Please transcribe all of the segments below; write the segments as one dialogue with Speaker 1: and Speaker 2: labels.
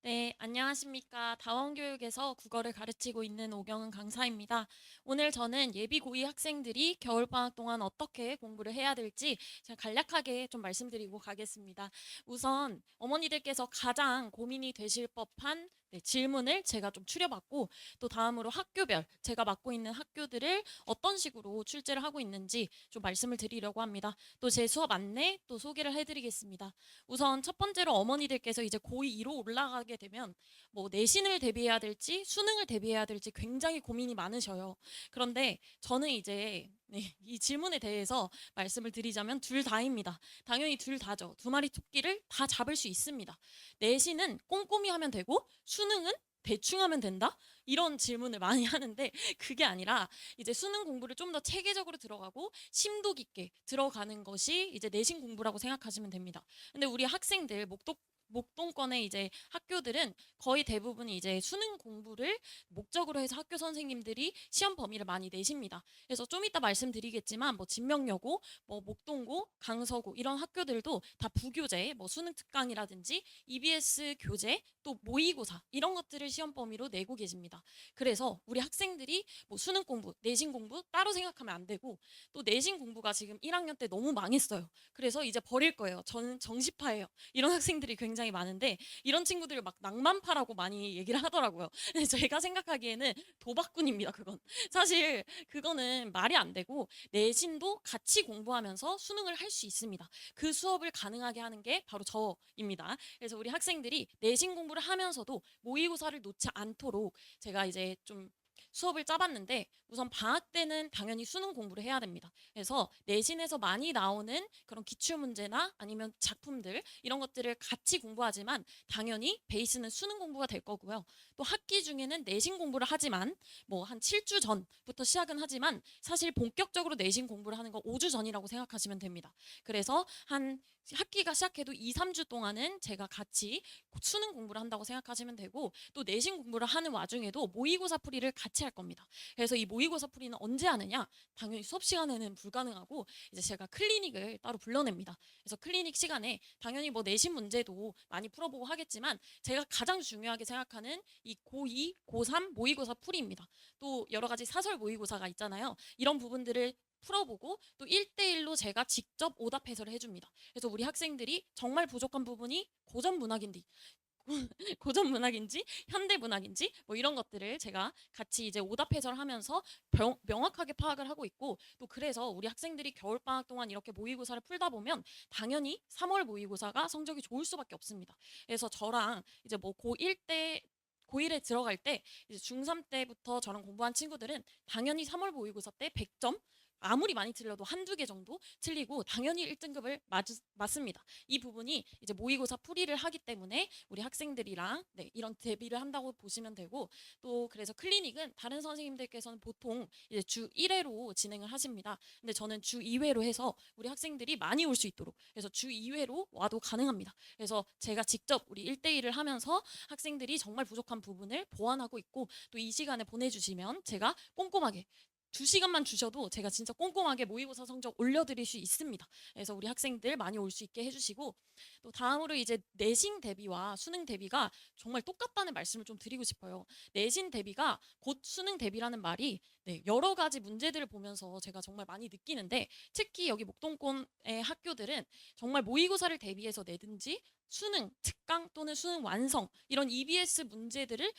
Speaker 1: 네, 안녕하십니까. 다원교육에서 국어를 가르치고 있는 오경은 강사입니다. 오늘 저는 예비 고2 학생들이 겨울방학 동안 어떻게 공부를 해야 될지 제가 간략하게 좀 말씀드리고 가겠습니다. 우선 어머니들께서 가장 고민이 되실 법한 질문을 제가 좀 추려봤고, 또 다음으로 학교별 제가 맡고 있는 학교들을 어떤 식으로 출제를 하고 있는지 좀 말씀을 드리려고 합니다. 또 제 수업 안내 또 소개를 해드리겠습니다. 우선 첫 번째로 어머니들께서 이제 고2로 올라가게 되면 뭐 내신을 대비해야 될지 수능을 대비해야 될지 굉장히 고민이 많으셔요. 그런데 저는 이제 이 질문에 대해서 말씀을 드리자면 둘 다입니다. 당연히 둘 다죠. 두 마리 토끼를 다 잡을 수 있습니다. 내신은 꼼꼼히 하면 되고 수능은 대충 하면 된다? 이런 질문을 많이 하는데 그게 아니라 이제 수능 공부를 좀 더 체계적으로 들어가고 심도 깊게 들어가는 것이 이제 내신 공부라고 생각하시면 됩니다. 근데 우리 학생들 목동권의 이제 학교들은 거의 대부분이 이제 수능 공부를 목적으로 해서 학교 선생님들이 시험 범위를 많이 내십니다. 그래서 좀 이따 말씀드리겠지만 뭐 진명여고, 뭐 목동고, 강서고 이런 학교들도 다 부교재, 뭐 수능 특강이라든지 EBS 교재, 또 모의고사 이런 것들을 시험 범위로 내고 계십니다. 그래서 우리 학생들이 뭐 수능 공부, 내신 공부 따로 생각하면 안 되고 또 내신 공부가 지금 1학년 때 너무 망했어요. 그래서 이제 버릴 거예요. 저는 정시파예요. 이런 학생들이 굉장히 많은데 이런 친구들을 막 낭만파라고 많이 얘기를 하더라고요. 근데 제가 생각하기에는 도박꾼입니다. 그건 사실 그거는 말이 안 되고 내신도 같이 공부하면서 수능을 할 수 있습니다. 그 수업을 가능하게 하는 게 바로 저입니다. 그래서 우리 학생들이 내신 공부를 하면서도 모의고사를 놓지 않도록 제가 이제 좀 수업을 짜봤는데 우선 방학 때는 당연히 수능 공부를 해야 됩니다. 그래서 내신에서 많이 나오는 그런 기출문제나 아니면 작품들 이런 것들을 같이 공부하지만 당연히 베이스는 수능 공부가 될 거고요. 또 학기 중에는 내신 공부를 하지만 뭐 한 7주 전부터 시작은 하지만 사실 본격적으로 내신 공부를 하는 건 5주 전이라고 생각하시면 됩니다. 그래서 한 학기가 시작해도 2, 3주 동안은 제가 같이 수능 공부를 한다고 생각하시면 되고 또 내신 공부를 하는 와중에도 모의고사 풀이를 같이 할 겁니다. 그래서 이 모의고사 풀이는 언제 하느냐? 당연히 수업 시간에는 불가능하고 이제 제가 클리닉을 따로 불러냅니다. 그래서 클리닉 시간에 당연히 뭐 내신 문제도 많이 풀어보고 하겠지만 제가 가장 중요하게 생각하는 이 고2, 고3 모의고사 풀이입니다. 또 여러 가지 사설 모의고사가 있잖아요. 이런 부분들을 풀어보고 또 1대1로 제가 직접 오답 해설을 해줍니다. 그래서 우리 학생들이 정말 부족한 부분이 고전 문학인데 고전 문학인지 현대 문학인지 뭐 이런 것들을 제가 같이 이제 오답 해설하면서 명확하게 파악을 하고 있고 또 그래서 우리 학생들이 겨울방학 동안 이렇게 모의고사를 풀다 보면 당연히 3월 모의고사가 성적이 좋을 수밖에 없습니다. 그래서 저랑 이제 뭐 고1 때 고1에 들어갈 때 이제 중3 때부터 저랑 공부한 친구들은 당연히 3월 모의고사 때 100점 아무리 많이 틀려도 한두 개 정도 틀리고 당연히 1등급을 맞습니다. 이 부분이 이제 모의고사 풀이를 하기 때문에 우리 학생들이랑 이런 대비를 한다고 보시면 되고 또 그래서 클리닉은 다른 선생님들께서는 보통 이제 주 1회로 진행을 하십니다. 근데 저는 주 2회로 해서 우리 학생들이 많이 올 수 있도록 그래서 주 2회로 와도 가능합니다. 그래서 제가 직접 우리 1대1을 하면서 학생들이 정말 부족한 부분을 보완하고 있고 또 이 시간에 보내주시면 제가 꼼꼼하게 2시간만 주셔도 제가 진짜 꼼꼼하게 모의고사 성적 올려드릴 수 있습니다. 그래서 우리 학생들 많이 올 수 있게 해주시고 또 다음으로 이제 내신 대비와 수능 대비가 정말 똑같다는 말씀을 좀 드리고 싶어요. 내신 대비가 곧 수능 대비라는 말이 여러 가지 문제들을 보면서 제가 정말 많이 느끼는데 특히 여기 목동권의 학교들은 정말 모의고사를 대비해서 내든지 수능 특강 또는 수능 완성 이런 EBS 문제들을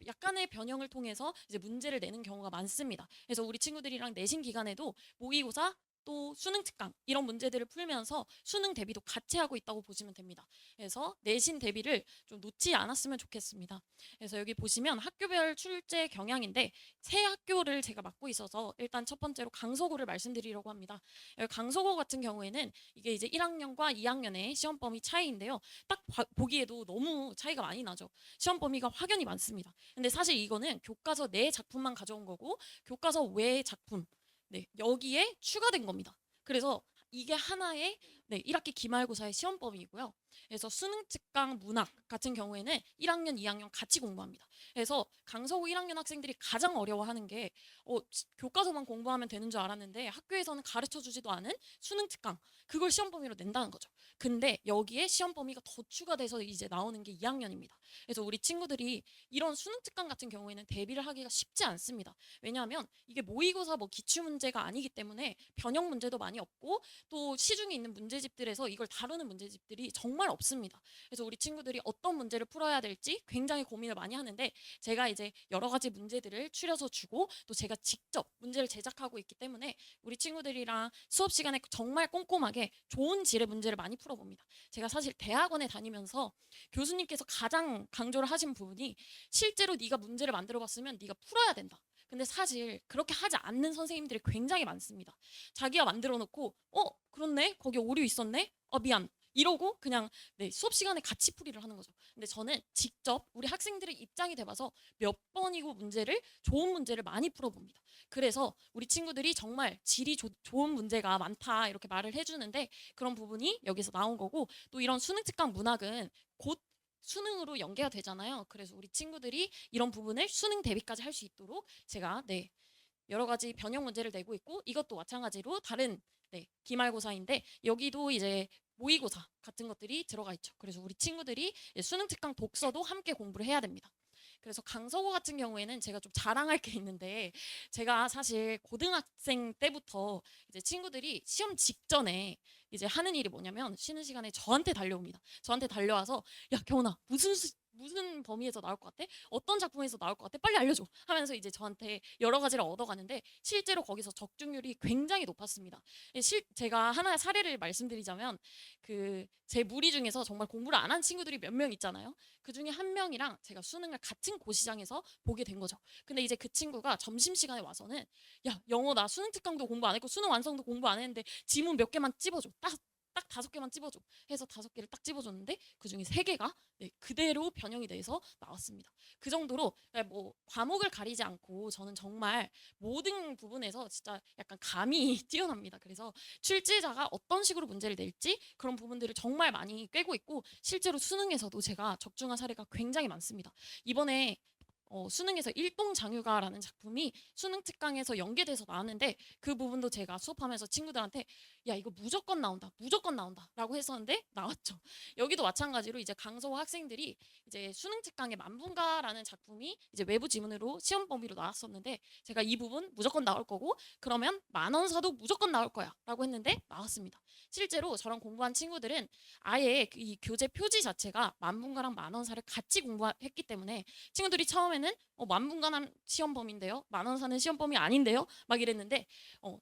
Speaker 1: 약간의 변형을 통해서 이제 문제를 내는 경우가 많습니다. 그래서 우리 친구들이랑 내신 기간에도 모의고사 또 수능 특강 이런 문제들을 풀면서 수능 대비도 같이 하고 있다고 보시면 됩니다. 그래서 내신 대비를 좀 놓지 않았으면 좋겠습니다. 그래서 여기 보시면 학교별 출제 경향인데 새 학교를 제가 맡고 있어서 일단 첫 번째로 강서구를 말씀드리려고 합니다. 강서구 같은 경우에는 이게 이제 1학년과 2학년의 시험 범위 차이인데요. 딱 보기에도 너무 차이가 많이 나죠. 시험 범위가 확연히 많습니다. 근데 사실 이거는 교과서 내 작품만 가져온 거고 교과서 외 작품 여기에 추가된 겁니다. 그래서 이게 하나의 네, 1학기 기말고사의 시험 범위이고요. 그래서 수능 특강 문학 같은 경우에는 1학년, 2학년 같이 공부합니다. 그래서 강서구 1학년 학생들이 가장 어려워하는 게 교과서만 공부하면 되는 줄 알았는데 학교에서는 가르쳐 주지도 않은 수능 특강 그걸 시험 범위로 낸다는 거죠. 근데 여기에 시험 범위가 더 추가돼서 이제 나오는 게 2학년입니다. 그래서 우리 친구들이 이런 수능 특강 같은 경우에는 대비를 하기가 쉽지 않습니다. 왜냐하면 이게 모의고사 뭐 기출 문제가 아니기 때문에 변형 문제도 많이 없고 또 시중에 있는 문제집들에서 이걸 다루는 문제집들이 정말 없습니다. 그래서 우리 친구들이 어떤 문제를 풀어야 될지 굉장히 고민을 많이 하는데 제가 이제 여러 가지 문제들을 추려서 주고 또 제가 직접 문제를 제작하고 있기 때문에 우리 친구들이랑 수업 시간에 정말 꼼꼼하게 좋은 질의 문제를 많이 풀어봅니다. 제가 사실 대학원에 다니면서 교수님께서 가장 강조를 하신 부분이 실제로 네가 문제를 만들어 봤으면 네가 풀어야 된다. 근데 사실 그렇게 하지 않는 선생님들이 굉장히 많습니다. 자기가 만들어 놓고 그렇네 거기 오류 있었네 미안 이러고 그냥 네, 수업 시간에 같이 풀이를 하는 거죠. 근데 저는 직접 우리 학생들의 입장이 돼봐서 몇 번이고 좋은 문제를 많이 풀어봅니다. 그래서 우리 친구들이 정말 질이 좋은 문제가 많다 이렇게 말을 해주는데 그런 부분이 여기서 나온 거고 또 이런 수능 특강 문학은 곧 수능으로 연계가 되잖아요. 그래서 우리 친구들이 이런 부분을 수능 대비까지 할 수 있도록 제가 네, 여러 가지 변형 문제를 내고 있고 이것도 마찬가지로 다른 네, 기말고사인데 여기도 이제 모의고사 같은 것들이 들어가 있죠. 그래서 우리 친구들이 수능 특강 독서도 함께 공부를 해야 됩니다. 그래서 강서구 같은 경우에는 제가 좀 자랑할 게 있는데 제가 사실 고등학생 때부터 이제 친구들이 시험 직전에 이제 하는 일이 뭐냐면 쉬는 시간에 저한테 달려옵니다. 저한테 달려와서 야 경훈아 무슨 범위에서 나올 것 같아? 어떤 작품에서 나올 것 같아? 빨리 알려줘 하면서 이제 저한테 여러 가지를 얻어가는데 실제로 거기서 적중률이 굉장히 높았습니다. 제가 하나의 사례를 말씀드리자면 그 제 무리 중에서 정말 공부를 안 한 친구들이 몇 명 있잖아요. 그 중에 한 명이랑 제가 수능을 같은 고시장에서 보게 된 거죠. 근데 이제 그 친구가 점심시간에 와서는 야 영어 나 수능 특강도 공부 안 했고 수능 완성도 공부 안 했는데 지문 몇 개만 찝어줘. 딱 5개만 찝어줘 해서 5개를 딱 찝어줬는데 그중에 3개가 네, 그대로 변형이 돼서 나왔습니다. 그 정도로 뭐 과목을 가리지 않고 저는 정말 모든 부분에서 진짜 약간 감이 뛰어납니다. 그래서 출제자가 어떤 식으로 문제를 낼지 그런 부분들을 정말 많이 꿰고 있고 실제로 수능에서도 제가 적중한 사례가 굉장히 많습니다. 이번에 수능에서 일동장유가라는 작품이 수능 특강에서 연계돼서 나왔는데 그 부분도 제가 수업하면서 친구들한테 야 이거 무조건 나온다 라고 했었는데 나왔죠. 여기도 마찬가지로 이제 강서구 학생들이 이제 수능 특강의 만분가라는 작품이 이제 외부 지문으로 시험 범위로 나왔었는데 제가 이 부분 무조건 나올 거고 그러면 만원사도 무조건 나올 거야 라고 했는데 나왔습니다. 실제로 저랑 공부한 친구들은 아예 이 교재 표지 자체가 만분가랑 만원사를 같이 공부했기 때문에 친구들이 처음에는 만분간함 시험 범위인데요. 만원 사는 시험 범위 아닌데요. 막 이랬는데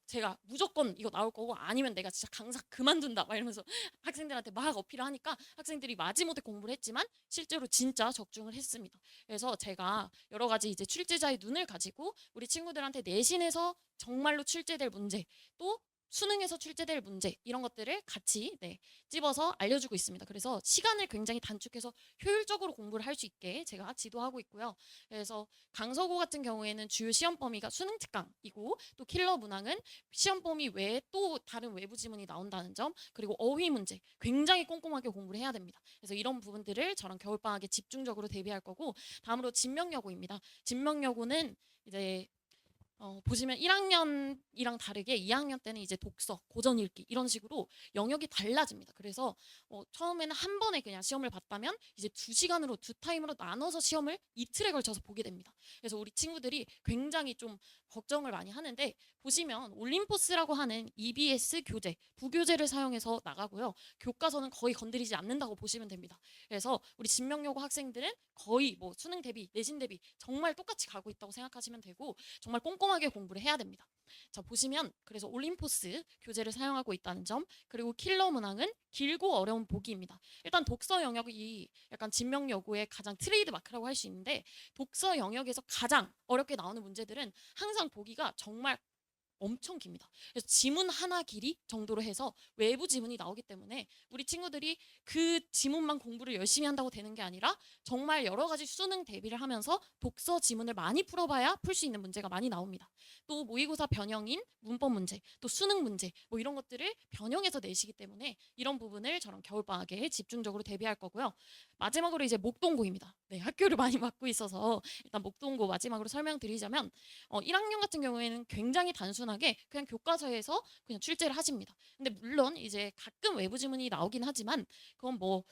Speaker 1: 제가 무조건 이거 나올 거고 아니면 내가 진짜 강사 그만둔다 막 이러면서 학생들한테 막 어필을 하니까 학생들이 마지못해 공부를 했지만 실제로 진짜 적중을 했습니다. 그래서 제가 여러 가지 이제 출제자의 눈을 가지고 우리 친구들한테 내신에서 정말로 출제될 문제 또 수능에서 출제될 문제 이런 것들을 같이 네, 찝어서 알려주고 있습니다. 그래서 시간을 굉장히 단축해서 효율적으로 공부를 할 수 있게 제가 지도하고 있고요. 그래서 강서구 같은 경우에는 주요 시험 범위가 수능 특강이고 또 킬러 문항은 시험 범위 외에 또 다른 외부 지문이 나온다는 점 그리고 어휘 문제 굉장히 꼼꼼하게 공부를 해야 됩니다. 그래서 이런 부분들을 저랑 겨울방학에 집중적으로 대비할 거고 다음으로 진명여고입니다. 진명여고는 이제 보시면 1학년이랑 다르게 2학년 때는 이제 독서, 고전 읽기 이런 식으로 영역이 달라집니다. 그래서 처음에는 한 번에 그냥 시험을 봤다면 이제 2시간으로 2타임으로 나눠서 시험을 이틀에 걸쳐서 보게 됩니다. 그래서 우리 친구들이 굉장히 좀 걱정을 많이 하는데 보시면 올림포스라고 하는 EBS 교재, 부교재를 사용해서 나가고요. 교과서는 거의 건드리지 않는다고 보시면 됩니다. 그래서 우리 진명여고 학생들은 거의 뭐 수능 대비, 내신 대비 정말 똑같이 가고 있다고 생각하시면 되고 정말 꼼꼼하게 공부를 해야 됩니다. 자 보시면 그래서 올림포스 교재를 사용하고 있다는 점 그리고 킬러 문항은 길고 어려운 보기입니다. 일단 독서 영역이 약간 진명여고의 가장 트레이드 마크라고 할 수 있는데 독서 영역에서 가장 어렵게 나오는 문제들은 항상 보기가 정말 엄청 깁니다. 그래서 지문 하나 길이 정도로 해서 외부 지문이 나오기 때문에 우리 친구들이 그 지문만 공부를 열심히 한다고 되는 게 아니라 정말 여러 가지 수능 대비를 하면서 독서 지문을 많이 풀어봐야 풀 수 있는 문제가 많이 나옵니다. 또 모의고사 변형인 문법 문제, 또 수능 문제 뭐 이런 것들을 변형해서 내시기 때문에 이런 부분을 저런 겨울방학에 집중적으로 대비할 거고요. 마지막으로 이제 목동고입니다. 네, 학교를 많이 맡고 있어서 일단 목동고 마지막으로 설명드리자면 1학년 같은 경우에는 굉장히 단순하게 그냥 교과서에서 그냥 출제를 하십니다. 근데 물론 이제 가끔 외부 지문이 나오긴 하지만 그건 뭐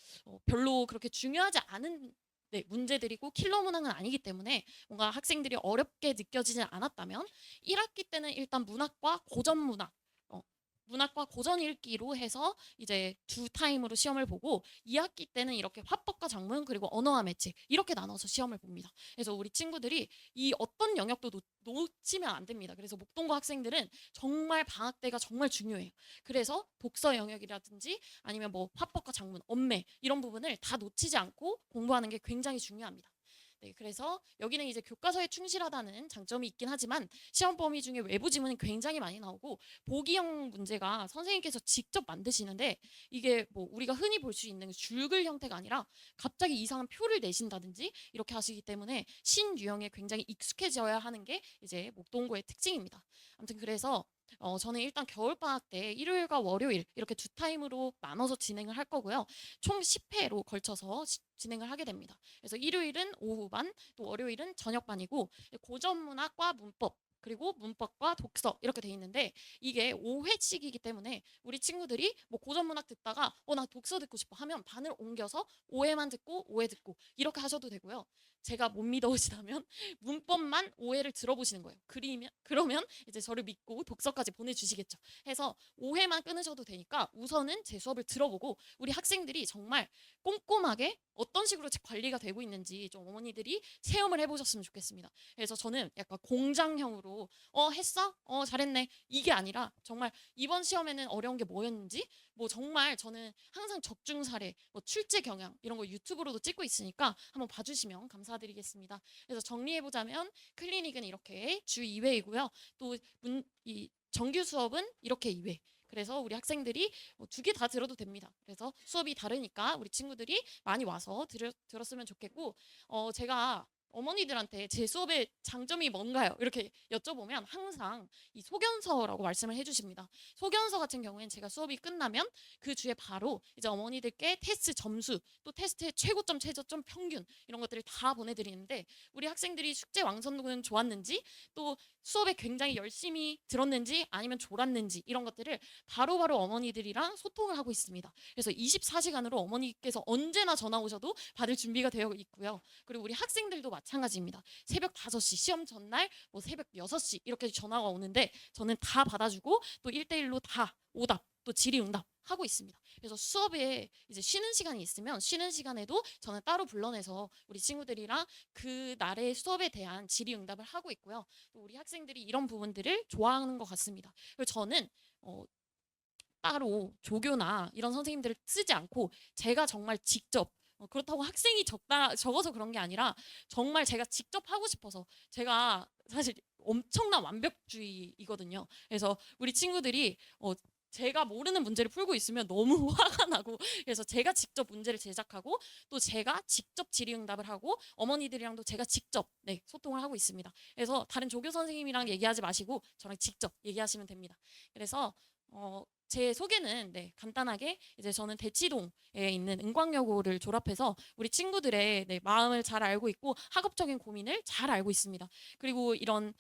Speaker 1: 별로 그렇게 중요하지 않은 네, 문제들이고 킬러 문항은 아니기 때문에 뭔가 학생들이 어렵게 느껴지지 않았다면 1학기 때는 일단 문학과 고전 문학 문학과 고전 읽기로 해서 이제 두 타임으로 시험을 보고 2학기 때는 이렇게 화법과 작문 그리고 언어와 매체 이렇게 나눠서 시험을 봅니다. 그래서 우리 친구들이 이 어떤 영역도 놓치면 안 됩니다. 그래서 목동고 학생들은 정말 방학 때가 정말 중요해요. 그래서 독서 영역이라든지 아니면 뭐 화법과 작문, 언매 이런 부분을 다 놓치지 않고 공부하는 게 굉장히 중요합니다. 네, 그래서 여기는 이제 교과서에 충실하다는 장점이 있긴 하지만 시험 범위 중에 외부 지문이 굉장히 많이 나오고 보기형 문제가 선생님께서 직접 만드시는데 이게 뭐 우리가 흔히 볼 수 있는 줄글 형태가 아니라 갑자기 이상한 표를 내신다든지 이렇게 하시기 때문에 신유형에 굉장히 익숙해져야 하는 게 이제 목동고의 특징입니다. 아무튼 그래서 저는 일단 겨울방학 때 일요일과 월요일 이렇게 두 타임으로 나눠서 진행을 할 거고요. 총 10회로 걸쳐서 진행을 하게 됩니다. 그래서 일요일은 오후반, 또 월요일은 저녁반이고 고전문학과 문법 그리고 문법과 독서 이렇게 돼 있는데 이게 5회씩이기 때문에 우리 친구들이 뭐 고전문학 듣다가 나 독서 듣고 싶어 하면 반을 옮겨서 5회만 듣고 5회 듣고 이렇게 하셔도 되고요. 제가 못 믿어오시다면 문법만 5회를 들어보시는 거예요. 그러면 이제 저를 믿고 독서까지 보내주시겠죠. 해서 5회만 끊으셔도 되니까 우선은 제 수업을 들어보고 우리 학생들이 정말 꼼꼼하게 어떤 식으로 관리가 되고 있는지 좀 어머니들이 체험을 해보셨으면 좋겠습니다. 그래서 저는 약간 공장형으로 했어? 잘했네. 이게 아니라 정말 이번 시험에는 어려운 게 뭐였는지 뭐 정말 저는 항상 적중 사례, 뭐 출제 경향 이런 거 유튜브로도 찍고 있으니까 한번 봐주시면 감사드리겠습니다. 그래서 정리해보자면 클리닉은 이렇게 주 2회이고요. 또 이 정규 수업은 이렇게 2회. 그래서 우리 학생들이 두 개 다 들어도 됩니다. 그래서 수업이 다르니까 우리 친구들이 많이 와서 들었으면 좋겠고 제가 어머니들한테 제 수업의 장점이 뭔가요? 이렇게 여쭤보면 항상 이 소견서라고 말씀을 해주십니다. 소견서 같은 경우엔 제가 수업이 끝나면 그 주에 바로 이제 어머니들께 테스트 점수, 또 테스트의 최고점, 최저점, 평균 이런 것들을 다 보내드리는데 우리 학생들이 숙제 완성도는 좋았는지 또 수업에 굉장히 열심히 들었는지 아니면 졸았는지 이런 것들을 바로바로 어머니들이랑 소통을 하고 있습니다. 그래서 24시간으로 어머니께서 언제나 전화 오셔도 받을 준비가 되어 있고요. 그리고 우리 학생들도 마찬가지입니다. 새벽 5시 시험 전날 뭐 새벽 6시 이렇게 전화가 오는데 저는 다 받아주고 또 1대1로 다 오답 또 질의응답 하고 있습니다. 그래서 수업에 이제 쉬는 시간이 있으면 쉬는 시간에도 저는 따로 불러내서 우리 친구들이랑 그 날의 수업에 대한 질의응답을 하고 있고요. 또 우리 학생들이 이런 부분들을 좋아하는 것 같습니다. 그리고 저는 따로 조교나 이런 선생님들을 쓰지 않고 제가 정말 직접 그렇다고 학생이 적어서 그런 게 아니라 정말 제가 직접 하고 싶어서 제가 사실 엄청난 완벽주의이거든요. 그래서 우리 친구들이 제가 모르는 문제를 풀고 있으면 너무 화가 나고 그래서 제가 직접 문제를 제작하고 또 제가 직접 질의응답을 하고 어머니들이랑도 제가 직접 소통을 하고 있습니다. 그래서 다른 조교 선생님이랑 얘기하지 마시고 저랑 직접 얘기하시면 됩니다. 그래서 제 소개는 간단하게 이제 저는 대치동에 있는 은광여고를 졸업해서 우리 친구들의 마음을 잘 알고 있고 학업적인 고민을 잘 알고 있습니다. 그리고 이런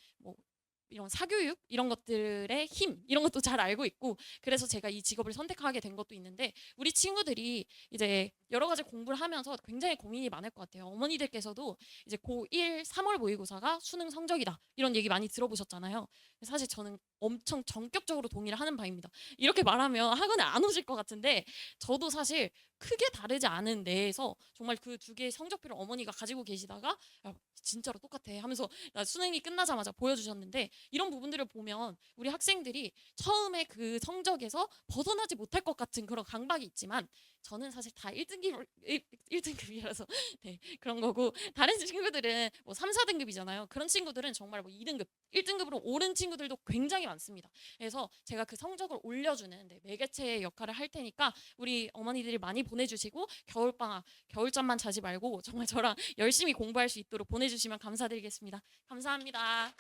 Speaker 1: 사교육 이런 것들의 힘 이런 것도 잘 알고 있고 그래서 제가 이 직업을 선택하게 된 것도 있는데 우리 친구들이 이제 여러 가지 공부를 하면서 굉장히 고민이 많을 것 같아요. 어머니들께서도 이제 고1 3월 모의고사가 수능 성적이다 이런 얘기 많이 들어보셨잖아요. 사실 저는 엄청 전격적으로 동의를 하는 바입니다. 이렇게 말하면 학원에 안 오실 것 같은데 저도 사실 크게 다르지 않은 내에서 정말 그 두 개의 성적표를 어머니가 가지고 계시다가 야, 진짜로 똑같아 하면서 수능이 끝나자마자 보여주셨는데 이런 부분들을 보면 우리 학생들이 처음에 그 성적에서 벗어나지 못할 것 같은 그런 강박이 있지만 저는 사실 다 1등급이라서 네, 그런 거고 다른 친구들은 뭐 3, 4등급이잖아요. 그런 친구들은 정말 뭐 2등급, 1등급으로 오른 친구들도 굉장히 많습니다. 그래서 제가 그 성적을 올려주는 네, 매개체의 역할을 할 테니까 우리 어머니들이 많이 보내주시고 겨울방학, 겨울잠만 자지 말고 정말 저랑 열심히 공부할 수 있도록 보내주시면 감사드리겠습니다. 감사합니다.